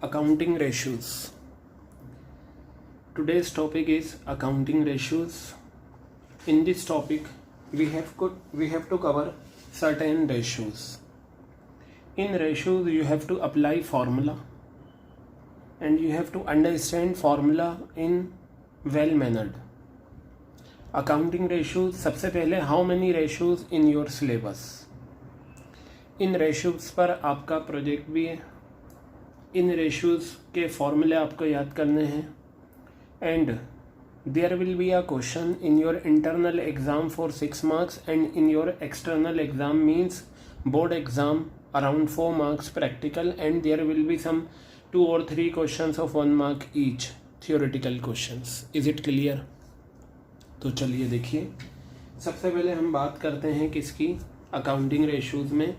accounting ratios. Today's topic is accounting ratios. In this topic, we have to cover certain ratios. In ratios, you have to apply formula, and you have to understand formula in well mannered. Accounting ratios. सबसे पहले how many ratios in your syllabus? In ratios पर आपका project भी है. इन ratios के फॉर्मूले आपको याद करने हैं. And there will be a question in your internal exam for 6 marks, and in your external exam means board exam around 4 marks practical, and there will be some 2 or 3 questions of 1 mark each, theoretical questions. Is it clear? तो चलिए देखिए, सबसे पहले हम बात करते हैं किसकी, अकाउंटिंग रेशियोज में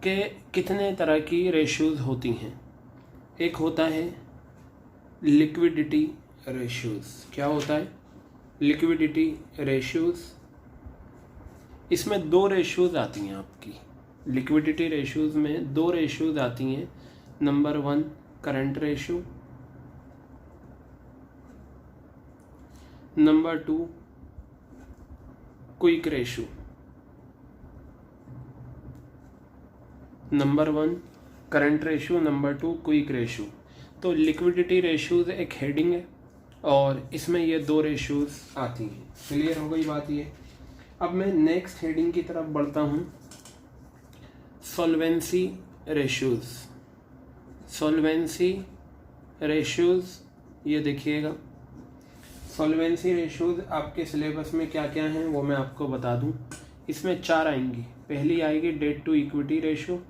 के कितने तरह की रेशियोज होती हैं. एक होता है लिक्विडिटी रेशियोज. क्या होता है? Liquidity ratios. इसमें 2 रेशियोज आती हैं आपकी. लिक्विडिटी रेशियोज में 2 रेशियोज आती हैं. Number 1 current ratio, number 2 quick ratio. Number 1 current ratio, number 2 quick ratio. तो लिक्विडिटी रेशियोज एक हेडिंग है और इसमें ये 2 रेशियोज आती हैं. क्लियर हो गई बात ये. अब मैं नेक्स्ट हेडिंग की तरफ बढ़ता हूँ. Solvency ratios. सॉल्वेंसी रेशियोज, ये देखिएगा. सॉल्वेंसी रेशियोज आपके सिलेबस में क्या क्या हैं वो मैं आपको बता दूं. इसमें 4 आएंगी. पहली आएगी debt to equity ratio.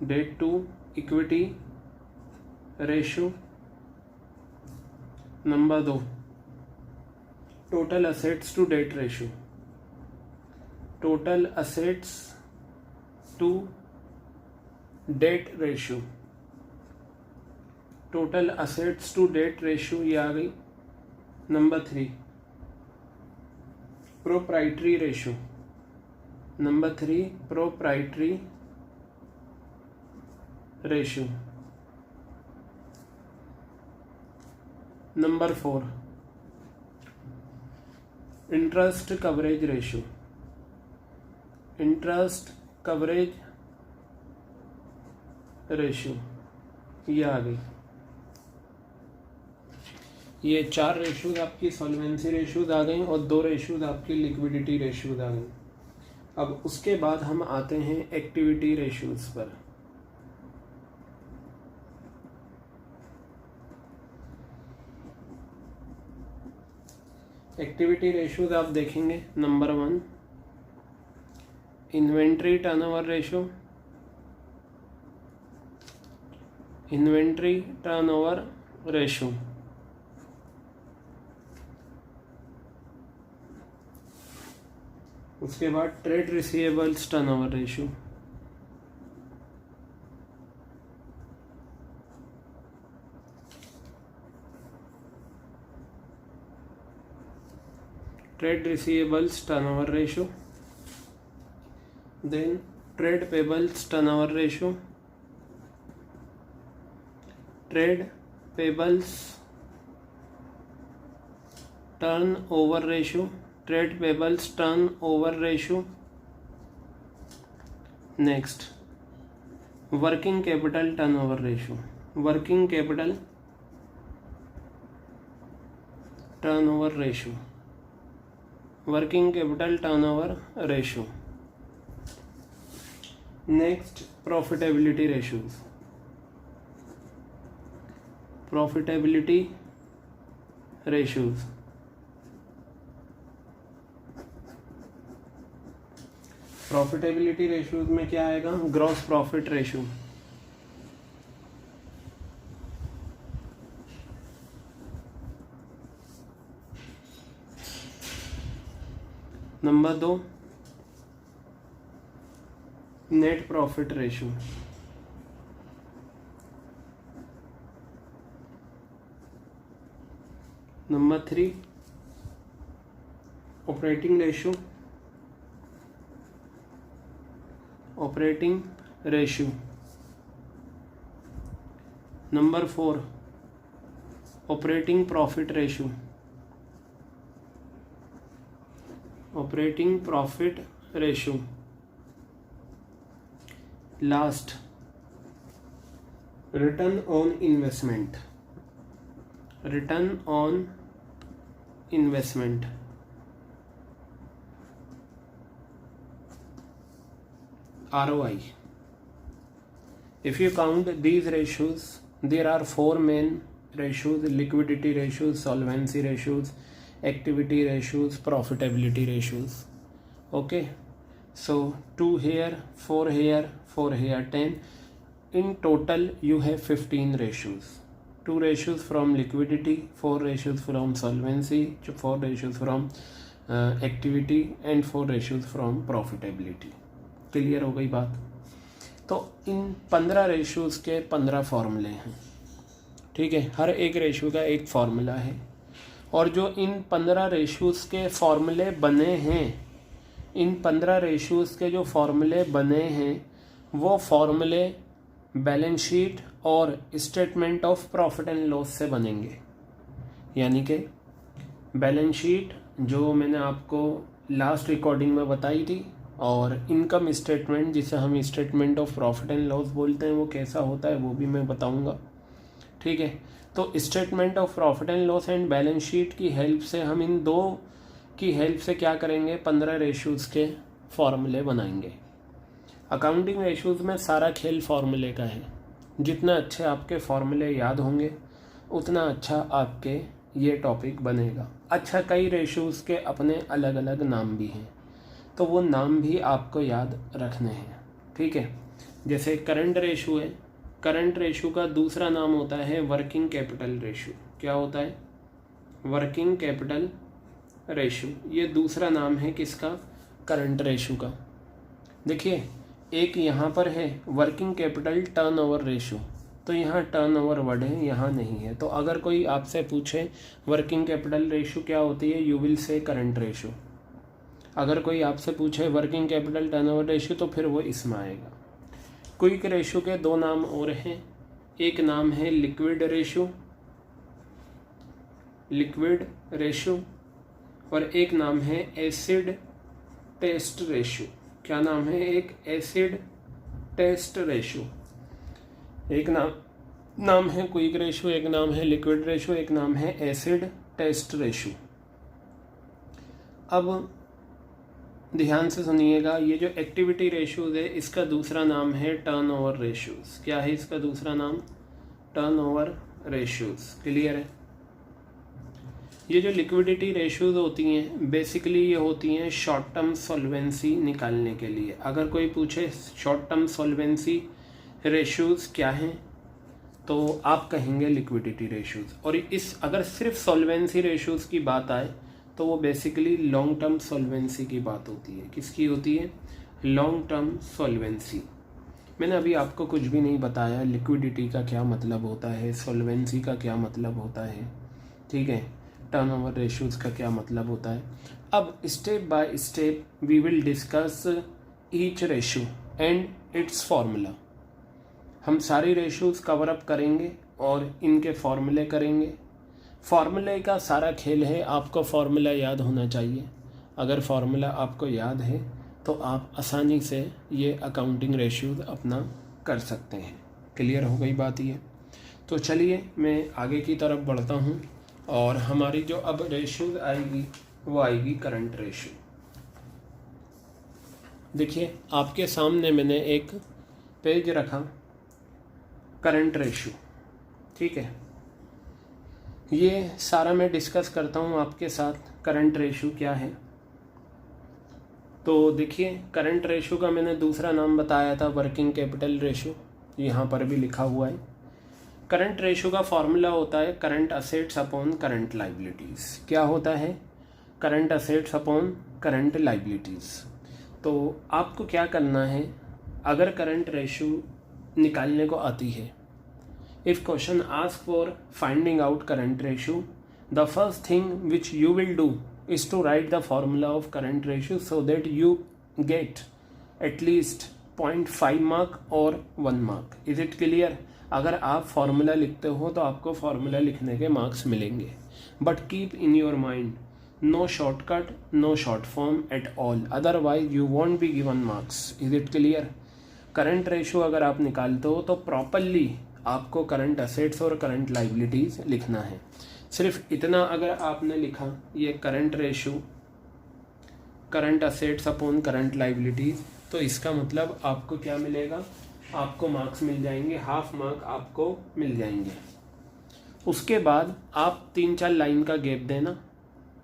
Debt to equity ratio. Number 2 total assets to debt ratio. Total assets to debt ratio. Total assets to debt ratio ये आ गई. Number 3 proprietary ratio. Number 3 proprietary ratio. Number 4 interest coverage ratio. Interest coverage ratio ये आ गई. ये 4 ratios आपकी solvency ratios आ गई और 2 रेशियोज आपकी लिक्विडिटी रेशियोज आ गई. अब उसके बाद हम आते हैं एक्टिविटी रेशियोज पर. एक्टिविटी रेशियोज आप देखेंगे. Number 1 inventory turnover ratio. Inventory turnover ratio. उसके बाद trade receivables turnover ratio. Trade receivables turnover ratio. Then trade payables turnover ratio. Trade payables turnover ratio. Trade payables turnover ratio. Next working capital turnover ratio. Working capital turnover ratio. Working capital turnover ratio. Next profitability ratios. Profitability ratios. Profitability ratios में क्या आएगा? Gross profit ratio. Number 2 net profit ratio. Number 3 operating ratio. Operating ratio. Number 4, operating profit ratio. Operating profit ratio. Last, return on investment. Return on investment. ROI. If you count these ratios, there are 4 main ratios: liquidity ratios, solvency ratios, activity ratios, profitability ratios. Okay, so 2 here, 4 here, 4 here, 10. In total you have 15 ratios. 2 ratios from liquidity, 4 ratios from solvency, 4 ratios from activity and 4 ratios from profitability. Clear हो गई बात? तो इन 15 ratios के 15 फॉर्मूले हैं, ठीक है। हर एक रेशियो का एक फार्मूला है, और जो इन 15 रेशियोज़ के फॉर्मूले बने हैं, इन 15 रेशियोज़ के जो फॉर्मूले बने हैं वो फॉर्मूले बैलेंस शीट और statement of profit and loss से बनेंगे। यानी कि बैलेंस शीट जो मैंने आपको लास्ट रिकॉर्डिंग में बताई थी, और इनकम स्टेटमेंट जिसे हम statement of profit and loss बोलते हैं, वो कैसा होता है वो भी मैं बताऊंगा, ठीक है। तो statement of profit and loss and balance sheet की हेल्प से हम इन दो की हेल्प से क्या करेंगे, 15 रेशियोज़ के फॉर्मूले बनाएंगे। अकाउंटिंग रेशियोज़ में सारा खेल फॉर्मूले का है। जितना अच्छे आपके फॉर्मूले याद होंगे उतना अच्छा आपके ये टॉपिक बनेगा। अच्छा, कई रेशियोज़ के अपने अलग अलग नाम भी हैं, तो वो नाम भी आपको याद रखने हैं, ठीक है। जैसे करंट रेशियो है, करंट रेशियो का दूसरा नाम होता है वर्किंग कैपिटल रेशियो। क्या होता है? Working capital ratio. ये दूसरा नाम है किसका? करंट रेशियो का। देखिए, एक यहाँ पर है वर्किंग कैपिटल टर्नओवर रेशियो, तो यहाँ टर्नओवर वर्ड है, यहाँ नहीं है। तो अगर कोई आपसे पूछे वर्किंग कैपिटल रेशियो क्या होती है, you will say current ratio. अगर कोई आपसे पूछे वर्किंग कैपिटल टर्नओवर रेशियो, तो फिर वो इसमें आएगा। क्विक रेशियो के 2 नाम और हैं। एक नाम है लिक्विड रेशियो, लिक्विड रेशियो, और एक नाम है एसिड टेस्ट रेशियो। क्या नाम है? एक एसिड टेस्ट रेशियो। एक नाम है क्विक रेशियो, एक नाम है लिक्विड रेशियो, एक नाम है एसिड टेस्ट रेशियो। अब ध्यान से सुनिएगा, ये जो एक्टिविटी रेशियोज है इसका दूसरा नाम है टर्नओवर रेशियोज। क्या है इसका दूसरा नाम? Turnover ratios. क्लियर है? ये जो लिक्विडिटी रेशियोज होती हैं, बेसिकली ये होती हैं शॉर्ट टर्म सॉल्वेंसी निकालने के लिए। अगर कोई पूछे शॉर्ट टर्म सॉल्वेंसी रेशियोज क्या हैं, तो आप कहेंगे लिक्विडिटी रेशियोज। और इस अगर सिर्फ सॉल्वेंसी रेशियोज की बात आए तो वो बेसिकली लॉन्ग टर्म सॉल्वेंसी की बात होती है। किसकी होती है? Long term solvency. मैंने अभी आपको कुछ भी नहीं बताया, लिक्विडिटी का क्या मतलब होता है, सॉल्वेंसी का क्या मतलब होता है, ठीक है, टर्नओवर रेशियोज का क्या मतलब होता है। अब step by step we will discuss each ratio and its formula. हम सारी रेशियोज कवर अप करेंगे और इनके फॉर्मूले करेंगे। फॉर्मूले का सारा खेल है, आपको फॉर्मूला याद होना चाहिए। अगर फॉर्मूला आपको याद है तो आप आसानी से ये अकाउंटिंग रेशियोज अपना कर सकते हैं। क्लियर हो गई बात ये? तो चलिए मैं आगे की तरफ बढ़ता हूँ, और हमारी जो अब रेशियोज आएगी वो आएगी करंट रेशियो। देखिए, आपके सामने मैंने एक पेज रखा, करंट रेशियो, ठीक है। ये सारा मैं डिस्कस करता हूँ आपके साथ, करंट रेशियो क्या है। तो देखिए, करंट रेशियो का मैंने दूसरा नाम बताया था वर्किंग कैपिटल रेशियो, यहाँ पर भी लिखा हुआ है। करंट रेशियो का फॉर्मूला होता है current assets upon current liabilities. क्या होता है? Current assets upon current liabilities. तो आपको क्या करना है, अगर करंट रेशियो निकालने को आती है, if question asks for finding out current ratio, the first thing which you will do is to write the formula of current ratio so that you get at least 0.5 mark or 1 mark. Is it clear? अगर आप formula लिखते हो तो आपको formula लिखने के marks मिलेंगे, but keep in your mind no shortcut, no short form at all, otherwise you won't be given marks. Is it clear? Current ratio अगर आप निकालते हो तो प्रॉपरली आपको करंट असेट्स और करंट लाइबिलिटीज़ लिखना है। सिर्फ इतना अगर आपने लिखा, ये current ratio, current assets upon current liabilities, तो इसका मतलब आपको क्या मिलेगा, आपको मार्क्स मिल जाएंगे, हाफ मार्क आपको मिल जाएंगे। उसके बाद आप 3-4 लाइन का गैप देना,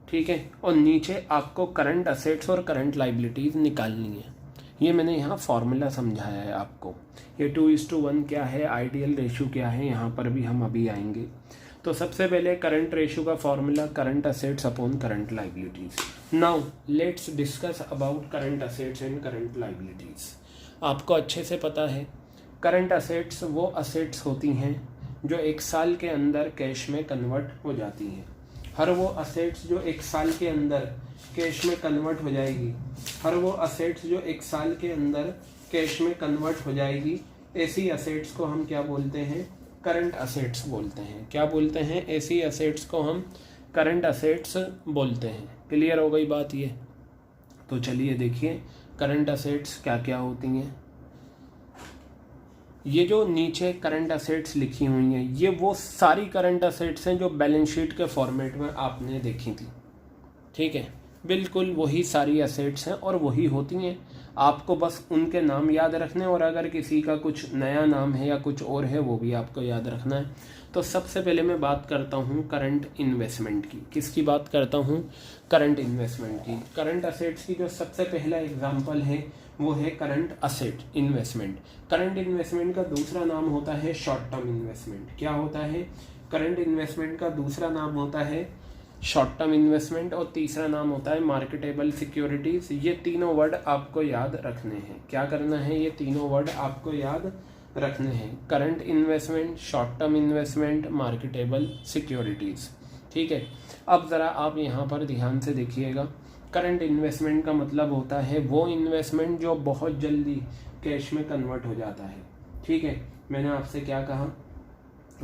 ठीक है, और नीचे आपको करंट असेट्स और करंट लाइबिलिटीज़ निकालनी है। ये मैंने यहाँ फॉर्मूला समझाया है आपको। ये 2:1 क्या है, आइडियल रेशो क्या है, यहाँ पर भी हम अभी आएंगे। तो सबसे पहले करंट रेशो का formula current assets upon current liabilities. Now let's discuss about current assets and current liabilities. आपको अच्छे से पता है करंट असेट्स वो असेट्स होती हैं जो 1 साल के अंदर कैश में कन्वर्ट हो जाती हैं। हर वो असेट्स जो 1 साल के अंदर कैश में कन्वर्ट हो जाएगी, हर वो असेट्स जो 1 साल के अंदर कैश में कन्वर्ट हो जाएगी, ऐसी असेट्स को हम क्या बोलते हैं, करंट असेट्स बोलते हैं। क्या बोलते हैं? ऐसी असेट्स को हम करंट असेट्स बोलते हैं। क्लियर हो गई बात ये? तो चलिए देखिए करंट असेट्स क्या क्या होती हैं। ये जो नीचे करंट असेट्स लिखी हुई हैं, ये वो सारी करंट असेट्स हैं जो बैलेंस शीट के फॉर्मेट में आपने देखी थी, ठीक है, बिल्कुल वही सारी असेट्स हैं और वही होती हैं। आपको बस उनके नाम याद रखने, और अगर किसी का कुछ नया नाम है या कुछ और है वो भी आपको याद रखना है। तो सबसे पहले मैं बात करता हूँ करंट इन्वेस्टमेंट की। किसकी बात करता हूँ? करंट इन्वेस्टमेंट की। करंट असेट्स की जो सबसे पहला एग्जाम्पल है वो है current asset investment. Current investment का दूसरा नाम होता है शॉर्ट टर्म इन्वेस्टमेंट। क्या होता है? करंट इन्वेस्टमेंट का दूसरा नाम होता है शॉर्ट टर्म इन्वेस्टमेंट, और तीसरा नाम होता है मार्केटेबल सिक्योरिटीज़। ये तीनों वर्ड आपको याद रखने हैं। क्या करना है? ये तीनों वर्ड आपको याद रखने हैं। Current investment, short term investment, marketable securities, ठीक है। अब ज़रा आप यहाँ पर ध्यान से देखिएगा। करंट इन्वेस्टमेंट का मतलब होता है वो इन्वेस्टमेंट जो बहुत जल्दी कैश में कन्वर्ट हो जाता है, ठीक है। मैंने आपसे क्या कहा?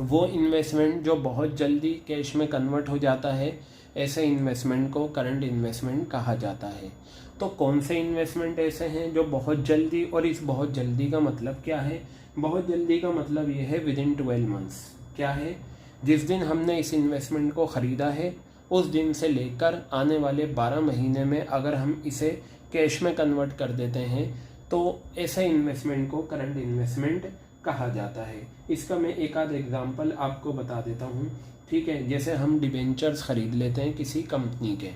वो इन्वेस्टमेंट जो बहुत जल्दी कैश में कन्वर्ट हो जाता है, ऐसे इन्वेस्टमेंट को करंट इन्वेस्टमेंट कहा जाता है। तो कौन से इन्वेस्टमेंट ऐसे हैं जो बहुत जल्दी, और इस बहुत जल्दी का मतलब क्या है? बहुत जल्दी का मतलब ये है विदिन 12 मंथ्स। क्या है? जिस दिन हमने इस इन्वेस्टमेंट को ख़रीदा है उस दिन से लेकर आने वाले 12 महीने में अगर हम इसे कैश में कन्वर्ट कर देते हैं तो ऐसे इन्वेस्टमेंट को करंट इन्वेस्टमेंट कहा जाता है। इसका मैं एक आध एग्जांपल आपको बता देता हूँ, ठीक है। जैसे हम डिबेंचर्स ख़रीद लेते हैं किसी कंपनी के।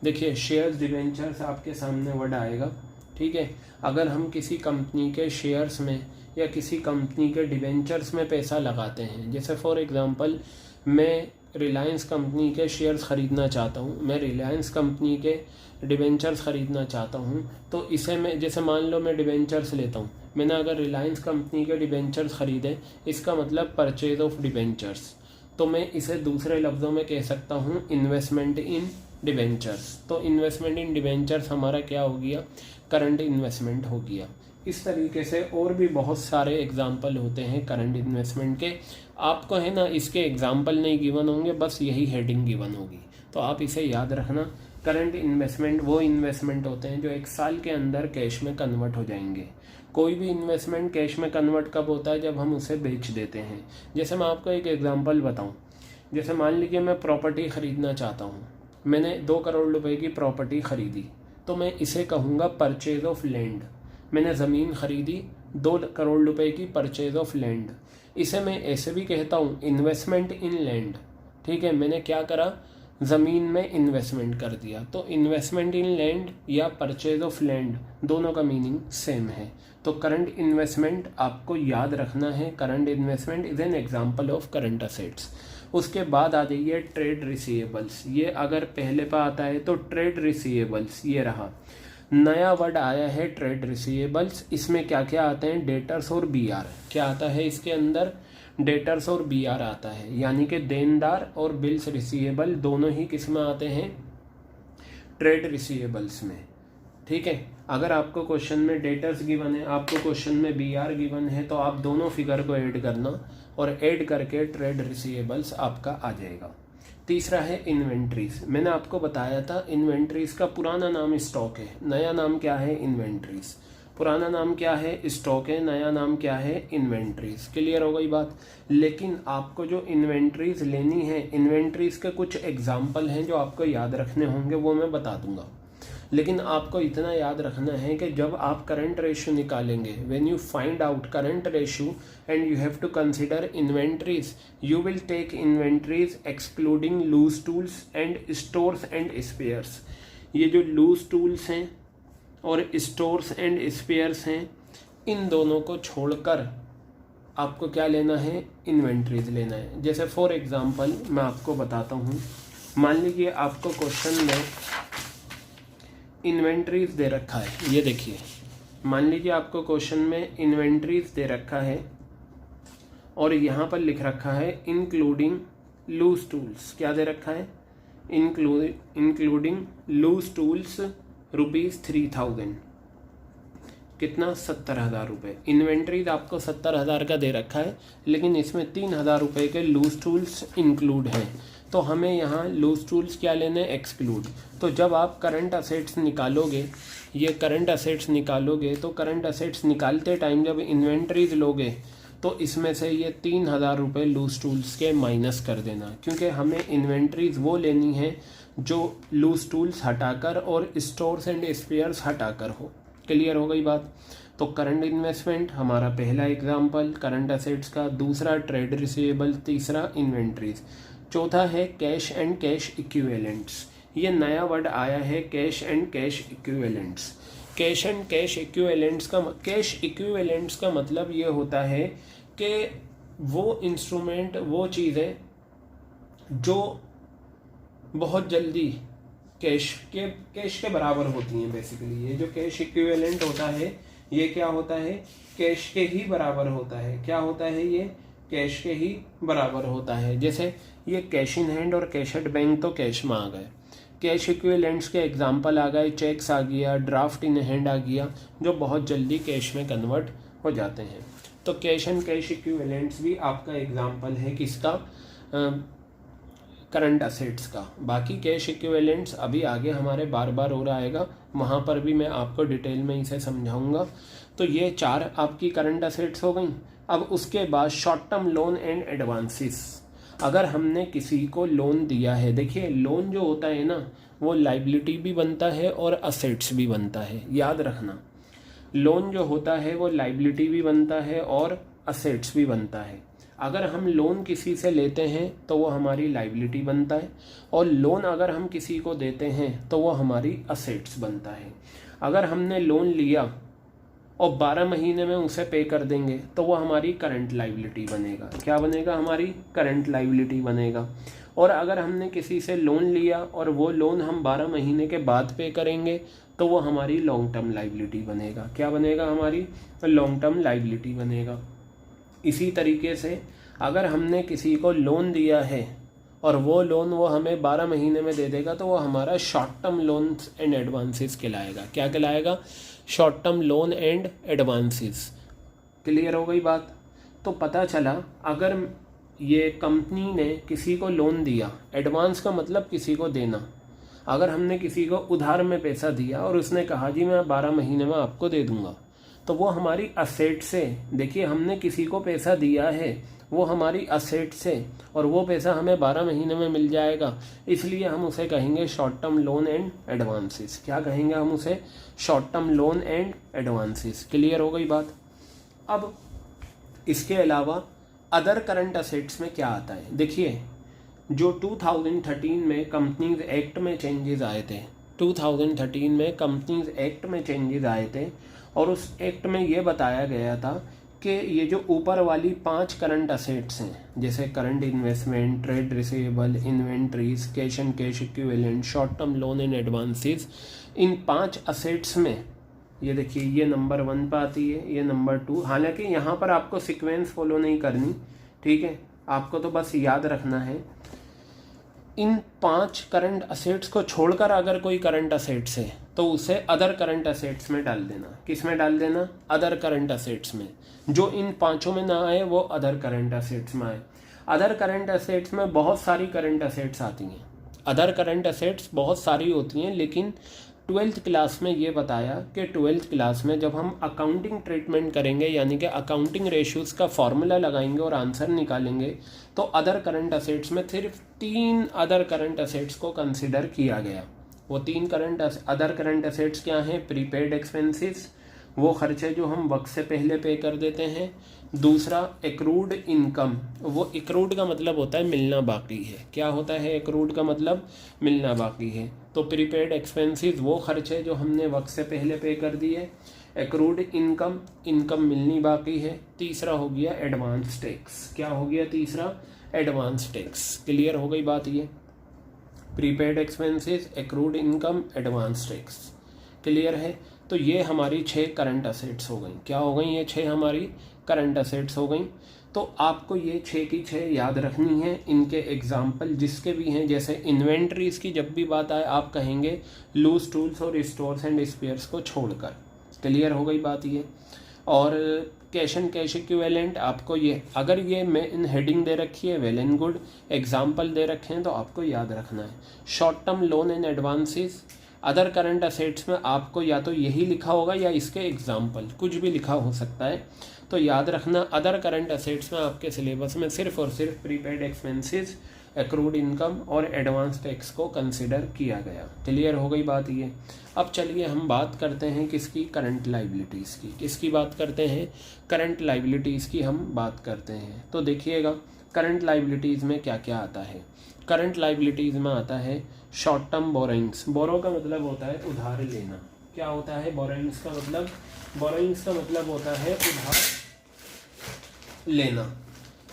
देखिए शेयर्स डिबेंचर्स आपके सामने वर्ड आएगा, ठीक है। अगर हम किसी कंपनी के शेयर्स में या किसी कंपनी के डिबेंचर्स में पैसा लगाते हैं, जैसे फॉर एग्ज़ाम्पल मैं रिलायंस कंपनी के शेयर्स ख़रीदना चाहता हूँ, मैं रिलायंस कंपनी के डिबेंचर्स ख़रीदना चाहता हूँ, तो इसे मैं, जैसे मान लो मैं डिबेंचर्स लेता हूँ, मैंने अगर रिलायंस कंपनी के डिबेंचर्स ख़रीदे, इसका मतलब परचेज ऑफ डिबेंचर्स, तो मैं इसे दूसरे लफ्ज़ों में कह सकता हूँ इन्वेस्टमेंट इन डिबेंचर्स। तो इन्वेस्टमेंट इन डिबेंचर्स हमारा क्या हो गया? करंट इन्वेस्टमेंट हो गया। इस तरीके से और भी बहुत सारे एग्जाम्पल होते हैं करंट इन्वेस्टमेंट के। आपको है ना इसके एग्जाम्पल नहीं गिवन होंगे, बस यही हेडिंग गिवन होगी, तो आप इसे याद रखना। करंट इन्वेस्टमेंट वो इन्वेस्टमेंट होते हैं जो 1 साल के अंदर कैश में कन्वर्ट हो जाएंगे। कोई भी इन्वेस्टमेंट कैश में कन्वर्ट कब होता है? जब हम उसे बेच देते हैं। जैसे मैं आपको एक एग्जांपल बताऊं, जैसे मान लीजिए मैं प्रॉपर्टी ख़रीदना चाहता हूं, मैंने 2 करोड़ रुपए की प्रॉपर्टी ख़रीदी, तो मैं इसे कहूँगा परचेज ऑफ लैंड। मैंने ज़मीन ख़रीदी 2 करोड़ रुपए की, परचेज ऑफ लैंड। इसे मैं ऐसे भी कहता हूँ इन्वेस्टमेंट इन लैंड, ठीक है। मैंने क्या करा? ज़मीन में इन्वेस्टमेंट कर दिया। तो इन्वेस्टमेंट इन लैंड या परचेज ऑफ लैंड दोनों का मीनिंग सेम है। तो करंट इन्वेस्टमेंट आपको याद रखना है। Current investment is an example of current assets. उसके बाद आ जाइए ट्रेड रिसीवेबल्स। ये अगर पहले पर आता है तो ट्रेड रिसीवेबल्स, ये रहा नया वर्ड आया है ट्रेड रिसीवेबल्स। इसमें क्या क्या आते हैं? डेटर्स और बीआर। क्या आता है इसके अंदर? डेटर्स और बीआर आता है, यानी कि देनदार और बिल्स रिसीवेबल दोनों ही किस में आते हैं? ट्रेड रिसीवेबल्स में। ठीक है। अगर आपको क्वेश्चन में डेटर्स गिवन है, आपको क्वेश्चन में BR गिवन है, तो आप दोनों फिगर को ऐड करना और ऐड करके ट्रेड रिसीवेबल्स आपका आ जाएगा। तीसरा है इन्वेंट्रीज। मैंने आपको बताया था इन्वेंट्रीज का पुराना नाम स्टॉक है, नया नाम क्या है? इन्वेंट्रीज। पुराना नाम क्या है? स्टॉक है, नया नाम क्या है? इन्वेंट्रीज। क्लियर हो गई बात। लेकिन आपको जो इन्वेंट्रीज लेनी है, इन्वेंट्रीज के कुछ एग्जाम्पल हैं जो आपको याद रखने होंगे, वो मैं बता दूंगा। लेकिन आपको इतना याद रखना है कि जब आप करंट रेशियो निकालेंगे, when you find out current ratio and you have to consider inventories, you will take inventories excluding loose tools and stores and spares. ये जो लूज टूल्स हैं और स्टोर्स एंड स्पेयर्स हैं, इन दोनों को छोड़कर आपको क्या लेना है? इन्वेंट्रीज लेना है। जैसे फॉर एग्जांपल मैं आपको बताता हूँ, मान लीजिए आपको क्वेश्चन में इन्वेंट्रीज दे रखा है, ये देखिए, मान लीजिए आपको क्वेश्चन में इन्वेंट्रीज दे रखा है और यहाँ पर लिख रखा है इंक्लूडिंग लूज टूल्स। क्या दे रखा है? Including loose tools ₹3000। कितना? 70,000 रुपये। इन्वेंट्रीज आपको 70,000 का दे रखा है, लेकिन इसमें 3,000 रुपये के लूज टूल्स इंक्लूड हैं, तो हमें यहाँ लूज टूल्स क्या लेने? एक्सक्लूड। तो जब आप करंट असेट्स निकालोगे, ये करंट असेट्स निकालोगे, तो करंट असेट्स निकालते टाइम जब इन्वेंट्रीज लोगे तो इसमें से ये 3,000 रुपये लूज टूल्स के माइनस कर देना, क्योंकि हमें इन्वेंट्रीज वो लेनी है जो लूज टूल्स हटाकर और स्टोर्स एंड स्पेयर्स हटाकर हो। क्लियर हो गई बात। तो करंट इन्वेस्टमेंट हमारा पहला एग्जाम्पल करंट असेट्स का, दूसरा ट्रेड रिसीवेबल, तीसरा इन्वेंट्रीज, चौथा है कैश एंड कैश इक्विवेलेंट्स। ये नया वर्ड आया है, cash and cash equivalents. Cash and cash equivalents का, कैश इक्विवेलेंट्स का मतलब ये होता है कि वो इंस्ट्रूमेंट, वो चीज़ें जो बहुत जल्दी कैश के बराबर होती हैं। बेसिकली ये जो कैश इक्विवेलेंट होता है, ये क्या होता है? कैश के ही बराबर होता है। क्या होता है? ये कैश के ही बराबर होता है। जैसे ये कैश इन हैंड और कैश एट बैंक तो कैश में आ गए। कैश इक्विवेलेंट्स के एग्जांपल आ गए, चेक्स आ गया, ड्राफ्ट इन हैंड आ गया, जो बहुत जल्दी कैश में कन्वर्ट हो जाते हैं। तो कैश एंड कैश इक्विवेलेंट्स भी आपका एग्जांपल है किसका? करंट असेट्स का। बाकी कैश इक्विवेलेंट्स अभी आगे हमारे बार बार हो रहा आएगा, वहाँ पर भी मैं आपको डिटेल में इसे समझाऊंगा। तो ये 4 आपकी करंट असेट्स हो गई। अब उसके बाद short term loan and advances. अगर हमने किसी को लोन दिया है, देखिए लोन जो होता है ना, वो लाइबिलिटी भी बनता है और असेट्स भी बनता है, याद रखना। लोन जो होता है वो लाइबिलिटी भी बनता है और असेट्स भी बनता है। अगर हम लोन किसी से लेते हैं तो वो हमारी लाइबिलिटी बनता है, और लोन अगर हम किसी को देते हैं तो वो हमारी असेट्स बनता है। अगर हमने लोन लिया और 12 महीने में उसे पे कर देंगे तो वो हमारी करंट लाइबिलिटी बनेगा। क्या बनेगा? हमारी करंट लाइबिलिटी बनेगा। और अगर हमने किसी से लोन लिया और वो लोन हम 12 महीने के बाद पे करेंगे तो वो हमारी लॉन्ग टर्म लाइबिलिटी बनेगा। क्या बनेगा? हमारी लॉन्ग टर्म लाइबिलिटी बनेगा। इसी तरीके से अगर हमने किसी को लोन दिया है और वो लोन वो हमें 12 महीने में दे देगा तो वो हमारा short term loans and advances कहलाएगा। क्या कहलाएगा? Short term loan and advances. Clear हो गई बात। तो पता चला अगर ये कंपनी ने किसी को लोन दिया, एडवांस का मतलब किसी को देना, अगर हमने किसी को उधार में पैसा दिया और उसने कहा जी मैं 12 महीने में आपको दे दूंगा, तो वो हमारी असेट से, देखिए हमने किसी को पैसा दिया है, वो हमारी असेट से, और वो पैसा हमें 12 महीने में मिल जाएगा, इसलिए हम उसे कहेंगे short term loan and advances. क्या कहेंगे हम उसे? Short term loan and advances. Clear हो गई बात। अब इसके अलावा अदर करंट असेट्स में क्या आता है? देखिए जो 2013 में कंपनीज एक्ट में चेंजेस आए थे, 2013 में कंपनीज एक्ट में चेंजेस आए थे, और उस एक्ट में ये बताया गया था कि ये जो ऊपर वाली 5 करंट असेट्स हैं, जैसे current investment, trade receivable, inventories, cash and cash equivalent, short term loan and advances, in 5 assets में ये देखिए ये नंबर 1 पर आती है, ये नंबर 2। हालांकि यहाँ पर आपको सीक्वेंस फॉलो नहीं करनी, ठीक है, आपको तो बस याद रखना है। इन 5 करंट असेट्स को छोड़कर अगर कोई करंट असेट्स है तो उसे अदर करंट असेट्स में डाल देना। किस में डाल देना? अदर करंट असेट्स में। जो इन 5 में ना आए वो अदर करंट असेट्स में आए। अदर करंट असेट्स में बहुत सारी करंट असेट्स आती हैं। अदर करंट असेट्स बहुत सारी होती हैं, लेकिन 12th क्लास में ये बताया कि 12th क्लास में जब हम अकाउंटिंग ट्रीटमेंट करेंगे, यानी कि अकाउंटिंग रेशियोज का फॉर्मूला लगाएंगे और आंसर निकालेंगे, तो अदर करंट असेट्स में सिर्फ 3 अदर करंट असेट्स को कंसिडर किया गया। वो 3 अदर करंट असेट्स क्या हैं? प्रीपेड एक्सपेंसेस, वो खर्चे जो हम वक्त से पहले पे कर देते हैं। दूसरा एक्रूड इनकम, वो एक्रूड का मतलब होता है मिलना बाकी है। क्या होता है एक्रूड का मतलब? मिलना बाकी है। तो प्रीपेड एक्सपेंसेस वो खर्चे जो हमने वक्त से पहले पे कर दिए। एक्रूड इनकम, इनकम मिलनी बाकी है। तीसरा हो गया एडवांस टैक्स। क्या हो गया तीसरा? Advance tax. क्लियर हो गई बात? ये prepaid expenses, accrued income, advance tax. Clear है? तो ये हमारी 6 करंट असेट्स हो गई। क्या हो गई? ये 6 हमारी करंट असेट्स हो गई। तो आपको ये 6 की 6 याद रखनी है। इनके एग्जाम्पल जिसके भी हैं, जैसे इन्वेंट्रीज की जब भी बात आए आप कहेंगे लूज टूल्स और स्टोर्स एंड स्पेयर्स को छोड़कर। क्लियर हो गई बात ये? और कैश एंड कैश इक्विवेलेंट आपको ये, अगर ये मेन हेडिंग दे रखी है वेल एंड गुड, एग्जाम्पल दे रखे हैं तो आपको याद रखना है। Short term loan and advances, other current assets में आपको या तो यही लिखा होगा या इसके एग्जाम्पल, कुछ भी लिखा हो सकता है। तो याद रखना अदर करंट असेट्स में आपके सिलेबस में सिर्फ और सिर्फ प्रीपेड एक्सपेंसेस, एक्रूड इनकम और एडवांस टैक्स को कंसिडर किया गया। क्लियर हो गई बात ये? अब चलिए हम बात करते हैं किसकी? करंट लाइबिलिटीज़ की। किसकी बात करते हैं? करंट लाइबिलिटीज़ की हम बात करते हैं। तो देखिएगा करंट लाइबिलिटीज़ में क्या क्या आता है। करंट लाइबिलिटीज़ में आता है शॉर्ट टर्म बोरोइंग्स। बोरो का मतलब होता है उधार लेना। क्या होता है बोरोइंग्स का मतलब? बोरोइंग्स का मतलब होता है उधार लेना।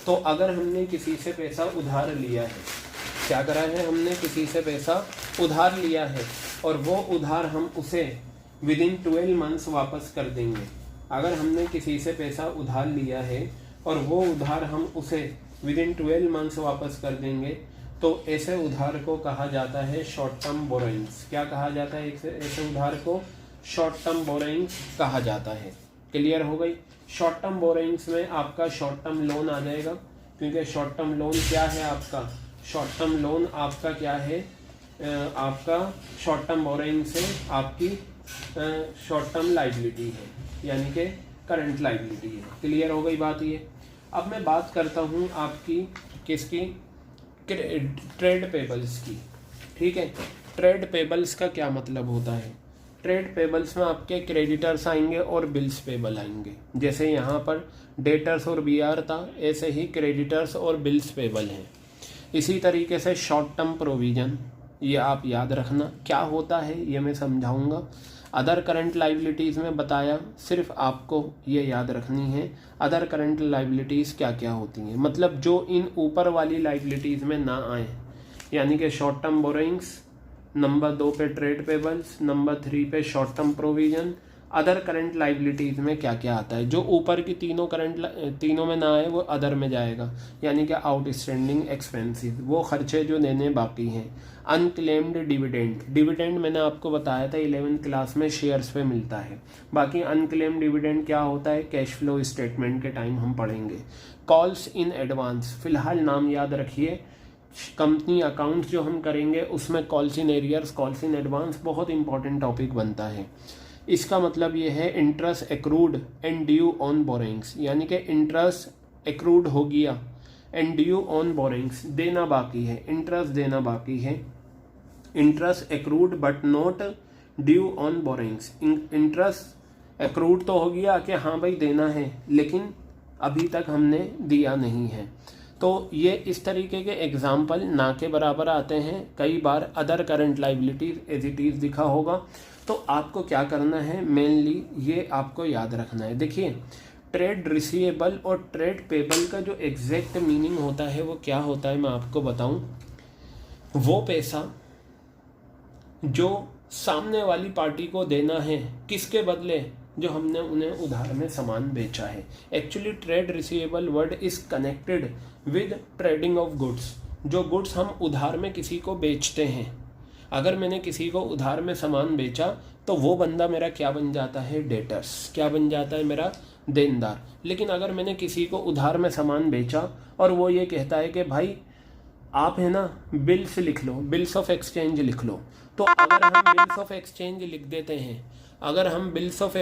तो अगर हमने किसी से पैसा उधार लिया है, क्या करा है? हमने किसी से पैसा उधार लिया है और वो उधार हम उसे विदिन 12 मंथ्स वापस कर देंगे। अगर हमने किसी से पैसा उधार लिया है और वो उधार हम उसे विदिन 12 मंथ्स वापस कर देंगे, तो ऐसे उधार को कहा जाता है शॉर्ट टर्म बोरोइंग्स। क्या कहा जाता है? ऐसे उधार को शॉर्ट टर्म बोरोइंग्स कहा जाता है। क्लियर हो गई? शॉर्ट टर्म बोरोइंग्स में आपका शॉर्ट टर्म लोन आ जाएगा, क्योंकि शॉर्ट टर्म लोन क्या है आपका? शॉर्ट टर्म लोन आपका क्या है? आपका शॉर्ट टर्म बोरोइंग से आपकी शॉर्ट टर्म लाइबिलिटी है, यानी कि करंट लाइबिलिटी है। क्लियर हो गई बात ये? अब मैं बात करता हूँ आपकी किसकी? ट्रेड पेबल्स की। ठीक है, ट्रेड पेबल्स का क्या मतलब होता है? ट्रेड पेबल्स में आपके क्रेडिटर्स आएंगे और बिल्स पेबल आएंगे। जैसे यहाँ पर डेटर्स और बीआर था, ऐसे ही क्रेडिटर्स और बिल्स पेबल हैं। इसी तरीके से शॉर्ट टर्म प्रोविजन, ये आप याद रखना क्या होता है, ये मैं समझाऊंगा। अदर करंट लाइबिलिटीज़ में बताया, सिर्फ आपको ये याद रखनी है अदर करंट लाइबिलिटीज़ क्या क्या होती हैं, मतलब जो इन ऊपर वाली लाइबिलिटीज़ में ना आए, यानी कि शॉर्ट टर्म बोरोइंग्स, नंबर 2 पे ट्रेड पेबल्स, नंबर 3 पे short term provision. Other current liabilities में क्या क्या आता है? जो ऊपर की तीनों में ना आए वो अदर में जाएगा, यानी कि आउटस्टैंडिंग एक्सपेंसेस, वो खर्चे जो देने बाकी हैं। अनक्लेम्ड डिविडेंड, डिविडेंड मैंने आपको बताया था 11th क्लास में शेयर्स पे मिलता है। बाकी अनक्लेम्ड डिविडेंड क्या होता है? कैश फ्लो स्टेटमेंट के टाइम हम पढ़ेंगे। कॉल्स इन एडवांस, फिलहाल नाम याद रखिए, कंपनी अकाउंट जो हम करेंगे उसमें calls in arrears, calls in advance बहुत इंपॉर्टेंट टॉपिक बनता है। इसका मतलब ये है interest accrued and due on borrowings, यानी कि इंटरेस्ट एक्रूड हो गया एंड ड्यू ऑन बोरोइंग्स, देना बाकी है, इंटरेस्ट देना बाकी है। Interest accrued but not due on borrowings, interest accrued तो हो गया कि हाँ भाई देना है, लेकिन अभी तक हमने दिया नहीं है। तो ये इस तरीके के एग्जाम्पल ना के बराबर आते हैं। कई बार other current liabilities as it is दिखा होगा, तो आपको क्या करना है, मेनली ये आपको याद रखना है। देखिए ट्रेड रिसीवेबल और ट्रेड पेबल का जो एग्जैक्ट मीनिंग होता है वो क्या होता है मैं आपको बताऊं। वो पैसा जो सामने वाली पार्टी को देना है, किसके बदले? जो हमने उन्हें उधार में सामान बेचा है। Actually trade receivable word is connected with trading of goods, जो गुड्स हम उधार में किसी को बेचते हैं, अगर मैंने किसी को उधार में सामान बेचा तो वो बंदा मेरा क्या बन जाता है, डेटर्स, क्या बन जाता है, मेरा देनदार। लेकिन अगर मैंने किसी को उधार में सामान बेचा और वो ये कहता है कि भाई आप है ना बिल्स लिख लो, बिल्स ऑफ एक्सचेंज लिख लो, तो अगर हम बिल्स ऑफ एक्सचेंज लिख देते हैं, अगर हम बिल्स ऑफ